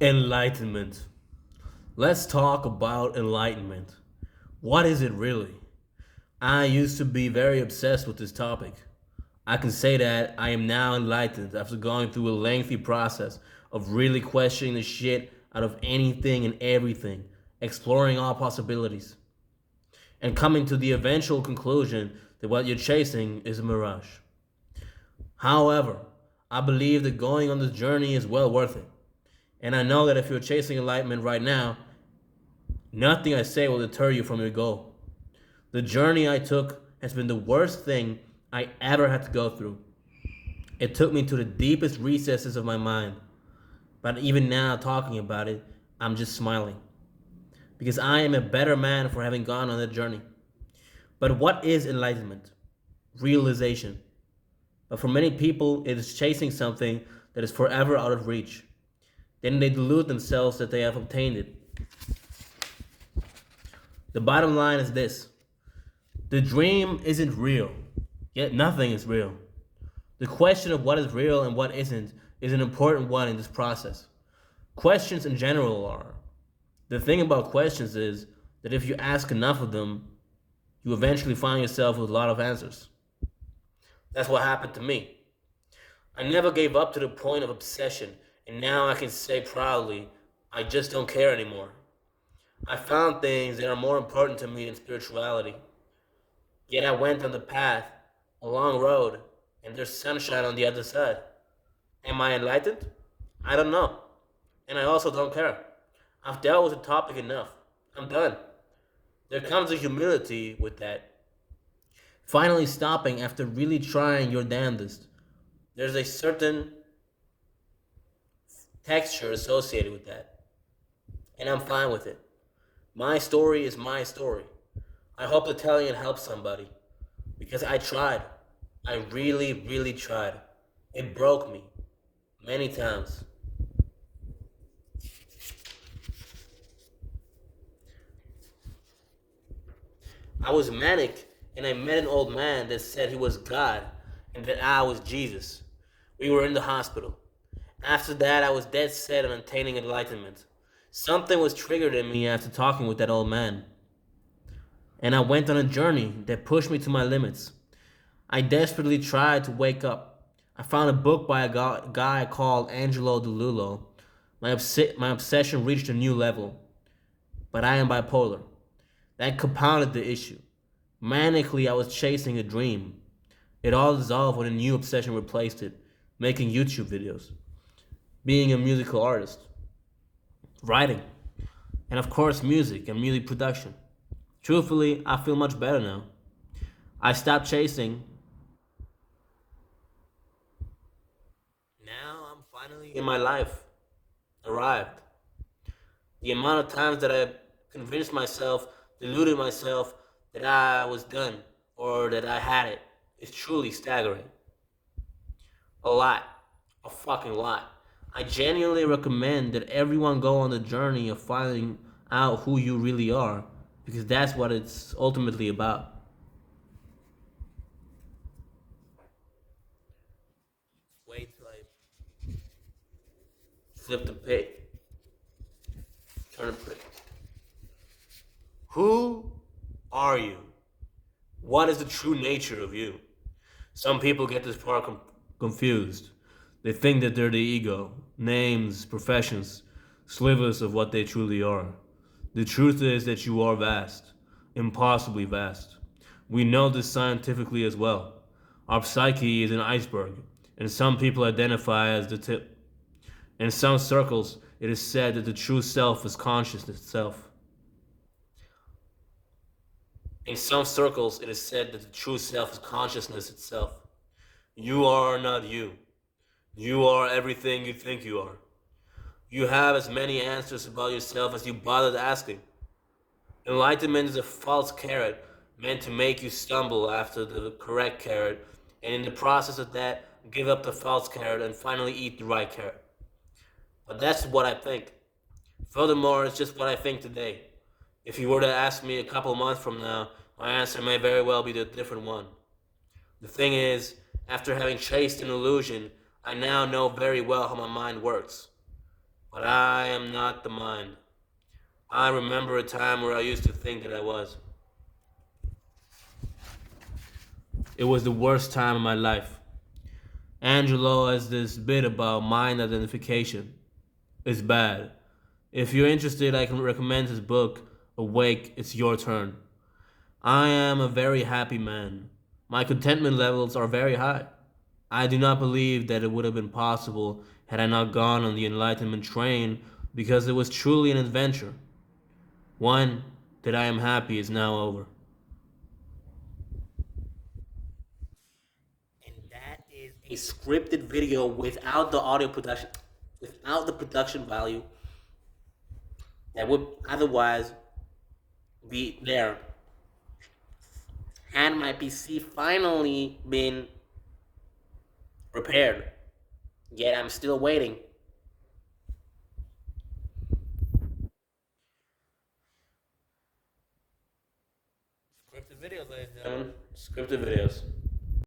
Enlightenment. Let's talk about enlightenment. What is it really? I used to be very obsessed with this topic. I can say that I am now enlightened after going through a lengthy process of really questioning the shit out of anything and everything, exploring all possibilities, and coming to the eventual conclusion that what you're chasing is a mirage. However, I believe that going on this journey is well worth it. And I know that if you're chasing enlightenment right now, nothing I say will deter you from your goal. The journey I took has been the worst thing I ever had to go through. It took me to the deepest recesses of my mind. But even now, talking about it, I'm just smiling. Because I am a better man for having gone on that journey. But what is enlightenment? Realization. But for many people, it is chasing something that is forever out of reach. Then they delude themselves that they have obtained it. The bottom line is this: the dream isn't real, yet nothing is real. The question of what is real and what isn't is an important one in this process. Questions in general are. The thing about questions is that if you ask enough of them, you eventually find yourself with a lot of answers. That's what happened to me. I never gave up to the point of obsession, and now I can say proudly, I just don't care anymore. I found things that are more important to me than spirituality. Yet I went on the path, a long road, and there's sunshine on the other side. Am I enlightened? I don't know. And I also don't care. I've dealt with the topic enough. I'm done. There comes a humility with that. Finally stopping after really trying your damnedest. There's a certain texture associated with that. And I'm fine with it. My story is my story. I hope the telling it helps somebody. Because I tried. I really, really tried. It broke me. Many times. I was manic and I met an old man that said he was God and that I was Jesus. We were in the hospital. After that, I was dead set on attaining enlightenment. Something was triggered in me after talking with that old man. And I went on a journey that pushed me to my limits. I desperately tried to wake up. I found a book by a guy called Angelo DeLullo. My obsession reached a new level. But I am bipolar. That compounded the issue. Manically, I was chasing a dream. It all dissolved when a new obsession replaced it, making YouTube videos, being a musical artist, writing, and of course music and music production. Truthfully, I feel much better now. I stopped chasing. Now I'm finally in my life, arrived. The amount of times that I convinced myself, deluded myself that I was done or that I had it is truly staggering. A lot. A fucking lot. I genuinely recommend that everyone go on the journey of finding out who you really are because that's what it's ultimately about. Wait till I flip the page. Turn the page. Who are you? What is the true nature of you? Some people get this part confused. They think that they're the ego, names, professions, slivers of what they truly are. The truth is that you are vast, impossibly vast. We know this scientifically as well. Our psyche is an iceberg, and some people identify as the tip. In some circles, it is said that the true self is consciousness itself. In some circles, it is said that the true self is consciousness itself. You are not you. You are everything you think you are. You have as many answers about yourself as you bothered asking. Enlightenment is a false carrot meant to make you stumble after the correct carrot, and in the process of that, give up the false carrot and finally eat the right carrot. But that's what I think. Furthermore, it's just what I think today. If you were to ask me a couple months from now, my answer may very well be a different one. The thing is, after having chased an illusion, I now know very well how my mind works. But I am not the mind. I remember a time where I used to think that I was. It was the worst time of my life. Angelo has this bit about mind identification. It's bad. If you're interested, I can recommend his book, Awake, It's Your Turn. I am a very happy man. My contentment levels are very high. I do not believe that it would have been possible had I not gone on the Enlightenment train because it was truly an adventure. One that I am happy is now over. And that is a scripted video without the audio production, without the production value that would otherwise be there. Had my PC finally been repaired, yet I'm still waiting. Scripted videos, ladies and gentlemen. Scripted videos.